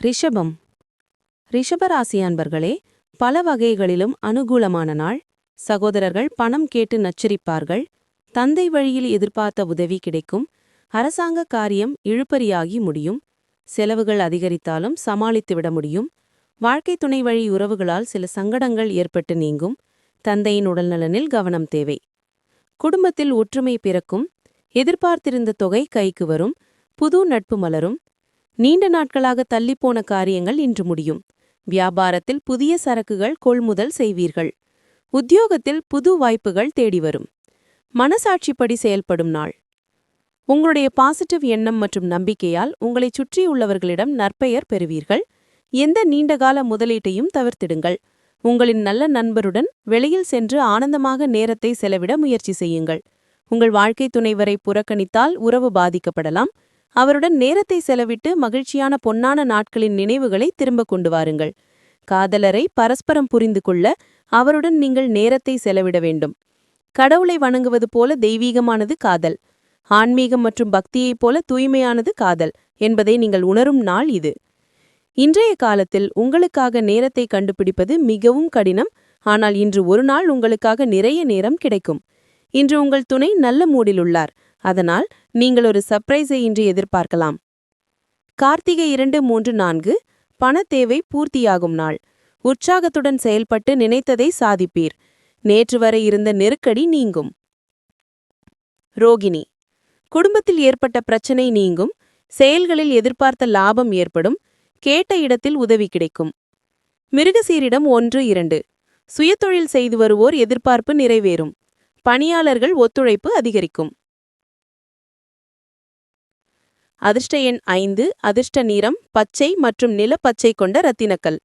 ரிஷபம். ரிஷபராசி அன்பர்களே, பல வகைகளிலும் அனுகூலமான நாள். சகோதரர்கள் பணம் கேட்டு நச்சரிப்பார்கள். தந்தை வழியில் எதிர்பார்த்த உதவி கிடைக்கும். அரசாங்க காரியம் இழுபறியாகி முடியும். செலவுகள் அதிகரித்தாலும் சமாளித்துவிட முடியும். வாழ்க்கை துணை வழி உறவுகளால் சில சங்கடங்கள் ஏற்பட்டு நீங்கும். தந்தையின் உடல்நலனில் கவனம் தேவை. குடும்பத்தில் ஒற்றுமை பிறக்கும். எதிர்பார்த்திருந்த தொகை கைக்கு வரும். புது நட்பு மலரும். நீண்ட நாட்களாக தள்ளிப்போன காரியங்கள் இன்று முடியும். வியாபாரத்தில் புதிய சரக்குகள் கொள்முதல் செய்வீர்கள். உத்தியோகத்தில் புது வாய்ப்புகள் தேடி வரும். மனசாட்சிப்படி செயல்படும் நாள். உங்களுடைய பாசிட்டிவ் எண்ணம் மற்றும் நம்பிக்கையால் உங்களைச் சுற்றியுள்ளவர்களிடம் நற்பெயர் பெறுவீர்கள். எந்த நீண்டகால முதலீட்டையும் தவிர்த்திடுங்கள். உங்களின் நல்ல நண்பருடன் வெளியில் சென்று ஆனந்தமாக நேரத்தை செலவிட முயற்சி செய்யுங்கள். உங்கள் வாழ்க்கை துணைவரை புறக்கணித்தால் உறவு பாதிக்கப்படலாம். அவருடன் நேரத்தை செலவிட்டு மகிழ்ச்சியான பொன்னான நாட்களின் நினைவுகளை திரும்ப கொண்டு வாருங்கள். காதலரை பரஸ்பரம் புரிந்து கொள்ள அவருடன் நீங்கள் நேரத்தை செலவிட வேண்டும். கடவுளை வணங்குவது போல தெய்வீகமானது காதல். ஆன்மீகம் மற்றும் பக்தியைப் போல தூய்மையானது காதல் என்பதை நீங்கள் உணரும் நாள் இது. இன்றைய காலத்தில் உங்களுக்காக நேரத்தை கண்டுபிடிப்பது மிகவும் கடினம். ஆனால் இன்று ஒரு நாள் உங்களுக்காக நிறைய நேரம் கிடைக்கும். இன்று உங்கள் துணை நல்ல மூடில் உள்ளார். அதனால் நீங்கள் ஒரு சர்ப்ரைஸை இன்று எதிர்பார்க்கலாம். கார்த்திகை 2-3-4 பண தேவை பூர்த்தியாகும் நாள். உற்சாகத்துடன் செயல்பட்டு நினைத்ததை சாதிப்பீர். நேற்று வரை இருந்த நெருக்கடி நீங்கும். ரோகிணி. குடும்பத்தில் ஏற்பட்ட பிரச்சனை நீங்கும். செயல்களில் எதிர்பார்த்த லாபம் ஏற்படும். கேட்ட இடத்தில் உதவி கிடைக்கும். மிருகசீரிடம் 1-2 சுயதொழில் செய்து வருவோர் எதிர்பார்ப்பு நிறைவேறும். பணியாளர்கள் ஒத்துழைப்பு அதிகரிக்கும். அதிர்ஷ்ட எண் 5. அதிர்ஷ்ட நிறம் பச்சை மற்றும் நிலப்பச்சை கொண்ட இரத்தினக்கல்.